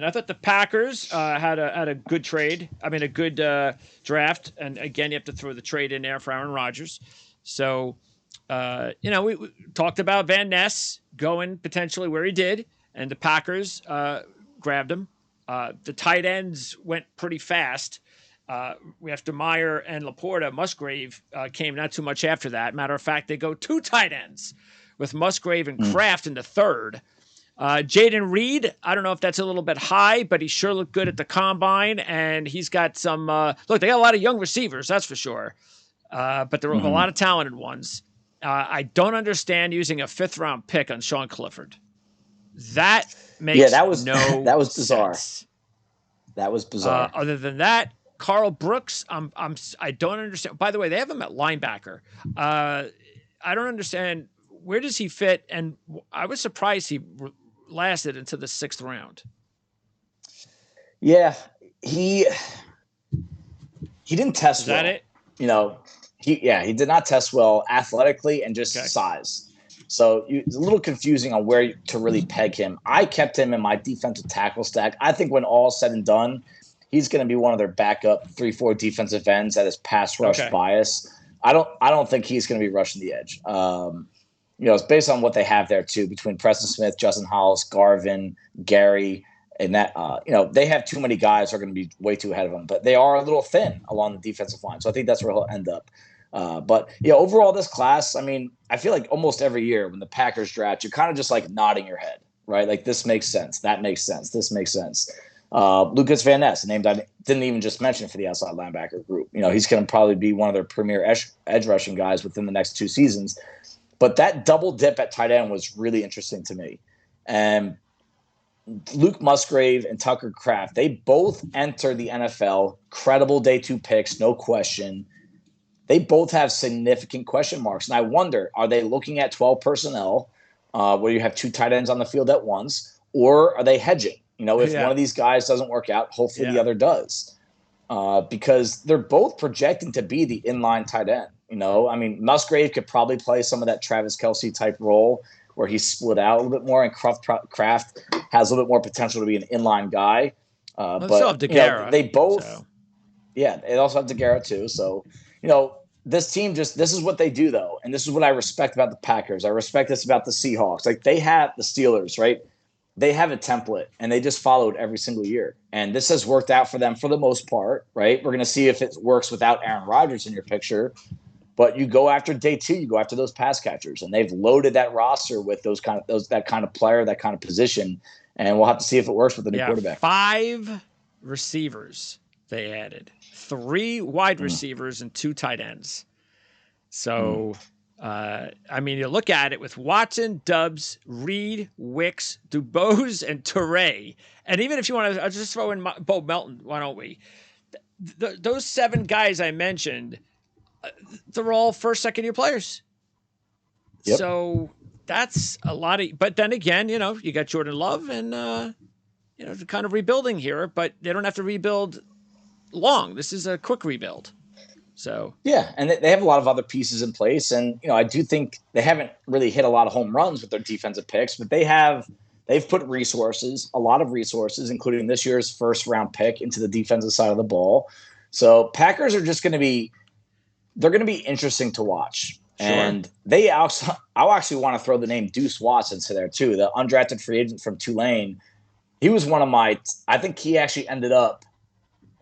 And I thought the Packers had a good trade. I mean, a good draft. And again, you have to throw the trade in there for Aaron Rodgers. So, we talked about Van Ness going potentially where he did, and the Packers grabbed him. The tight ends went pretty fast. We have Meyer and Laporta. Musgrave came not too much after that. Matter of fact, they go 2 tight ends with Musgrave and Kraft in the third. Jaden Reed, I don't know if that's a little bit high, but he sure looked good at the combine, and he's got some look, they got a lot of young receivers, that's for sure. But there were a lot of talented ones. I don't understand using a 5th-round pick on Sean Clifford. That makes that was that was bizarre. Sense. That was bizarre. Other than that, Carl Brooks, I don't understand. By the way, they have him at linebacker. I don't understand, where does he fit? And I was surprised he lasted into the 6th round. Yeah, he didn't test well. Is that it? He did not test well athletically and just size. So it's a little confusing on where to really peg him. I kept him in my defensive tackle stack. I think when all said and done, he's going to be one of their backup 3-4 defensive ends that is pass rush bias. I don't think he's going to be rushing the edge. It's based on what they have there too, between Preston Smith, Justin Hollis, Garvin, Gary, and that they have too many guys who are going to be way too ahead of him. But they are a little thin along the defensive line, so I think that's where he'll end up. But overall, this class, I mean, I feel like almost every year when the Packers draft, you're kind of just like nodding your head, right? Like, this makes sense, that makes sense, this makes sense. Lucas Van Ness, a name that I didn't even just mention for the outside linebacker group. He's going to probably be one of their premier edge rushing guys within the next 2 seasons. But that double dip at tight end was really interesting to me. And Luke Musgrave and Tucker Kraft, they both enter the NFL, credible day 2 picks, no question. They both have significant question marks. And I wonder, are they looking at 12 personnel where you have 2 tight ends on the field at once, or are they hedging? If one of these guys doesn't work out, hopefully the other does. Because they're both projecting to be the inline tight end. I mean, Musgrave could probably play some of that Travis Kelce type role where he's split out a little bit more, and Kraft has a little bit more potential to be an inline guy. But have DeGuara, they both, they also have DeGuara too. So, this team this is what they do though. And this is what I respect about the Packers. I respect this about the Seahawks. Like, they have the Steelers, right? They have a template, and they just followed every single year. And this has worked out for them for the most part, right? We're going to see if it works without Aaron Rodgers in your picture. But you go after day 2, you go after those pass catchers, and they've loaded that roster with that kind of player, that kind of position. And we'll have to see if it works with the new quarterback. 5 receivers they added, 3 wide receivers and 2 tight ends. So, I mean, you look at it with Watson, Doubs, Reed, Wicks, Dubose, and Toure. And even if you want to, I'll just throw in Bo Melton, why don't we? Those 7 guys I mentioned, they're all first, second-year players. Yep. So that's a lot of. But then again, you got Jordan Love, and kind of rebuilding here. But they don't have to rebuild long. This is a quick rebuild. So and they have a lot of other pieces in place, and I do think they haven't really hit a lot of home runs with their defensive picks, but they've put a lot of resources, including this year's 1st-round pick, into the defensive side of the ball. So Packers are just going to be. They're going to be interesting to watch. Sure. And I'll actually want to throw the name Deuce Watson to there too, the undrafted free agent from Tulane. He was one of I think he actually ended up,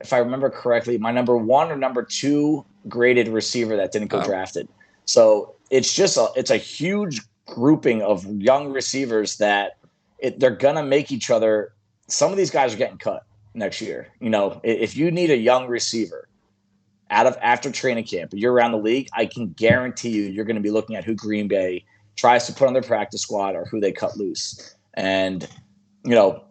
if I remember correctly, my number 1 or number 2 graded receiver that didn't go drafted. So it's a huge grouping of young receivers that they're going to make each other. Some of these guys are getting cut next year. If you need a young receiver, after training camp, you're around the league, I can guarantee you're going to be looking at who Green Bay tries to put on their practice squad or who they cut loose. And,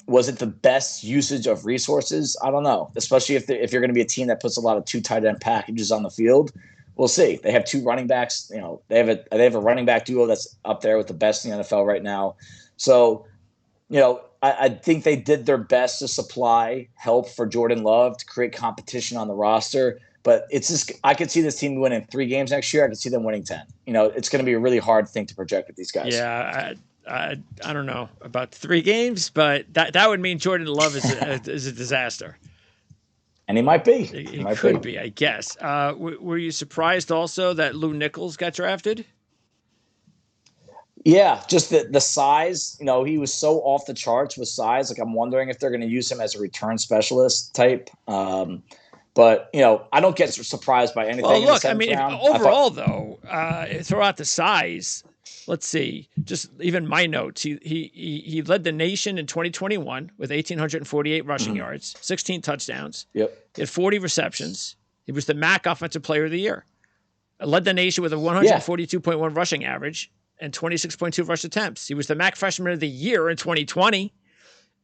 was it the best usage of resources? I don't know, especially if you're going to be a team that puts a lot of 2 tight end packages on the field. We'll see. They have 2 running backs. They have a running back duo that's up there with the best in the NFL right now. So, I think they did their best to supply help for Jordan Love to create competition on the roster. But it's just, I could see this team winning 3 games next year. I could see them winning 10. It's going to be a really hard thing to project with these guys. Yeah, I don't know about 3 games, but that would mean Jordan Love is a disaster. And he might be. He could be, I guess. Were you surprised also that Lou Nichols got drafted? Yeah, just the size. You know, he was so off the charts with size. Like, I'm wondering if they're going to use him as a return specialist type. But, you know, I don't get surprised by anything. Well, look, I mean, overall, though, throw out the size. Let's see. Just even my notes. He led the nation in 2021 with 1,848 rushing yards, 16 touchdowns. Yep. He had 40 receptions. He was the MAC Offensive Player of the Year. Led the nation with a 142.1 rushing average and 26.2 rush attempts. He was the MAC Freshman of the Year in 2020.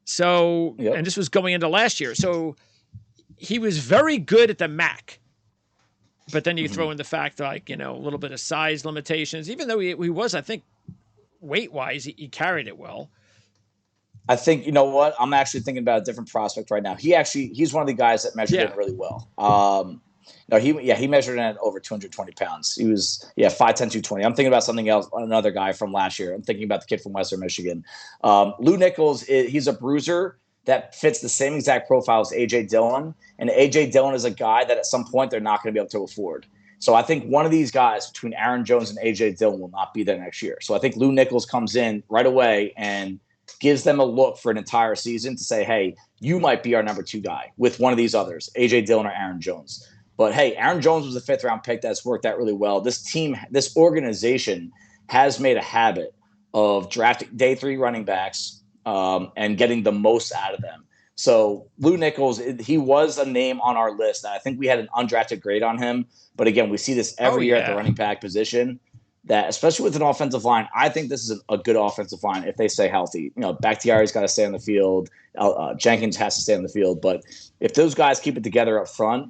So, and this was going into last year. So he was very good at the MAC. But then you throw in the fact, like, you know, a little bit of size limitations. Even though he was, I think, weight-wise, he carried it well. I think, you know what? I'm actually thinking about a different prospect right now. He's one of the guys that measured in really well. No, he measured in at over 220 pounds. He was 5'10", 220. I'm thinking about something else, another guy from last year. I'm thinking about the kid from Western Michigan. Lou Nichols, he's a bruiser that fits the same exact profile as A.J. Dillon. And A.J. Dillon is a guy that at some point they're not going to be able to afford. So I think one of these guys between Aaron Jones and A.J. Dillon will not be there next year. So I think Lou Nichols comes in right away and gives them a look for an entire season to say, hey, you might be our number 2 guy with one of these others, A.J. Dillon or Aaron Jones. But, hey, Aaron Jones was a 5th-round pick that's worked out really well. This organization has made a habit of drafting day 3 running backs and getting the most out of them. So Lou Nichols, he was a name on our list. I think we had an undrafted grade on him. But, again, we see this every year at the running back position, that especially with an offensive line, I think this is a good offensive line if they stay healthy. You know, Bakhtiari's got to stay on the field. Jenkins has to stay on the field. But if those guys keep it together up front,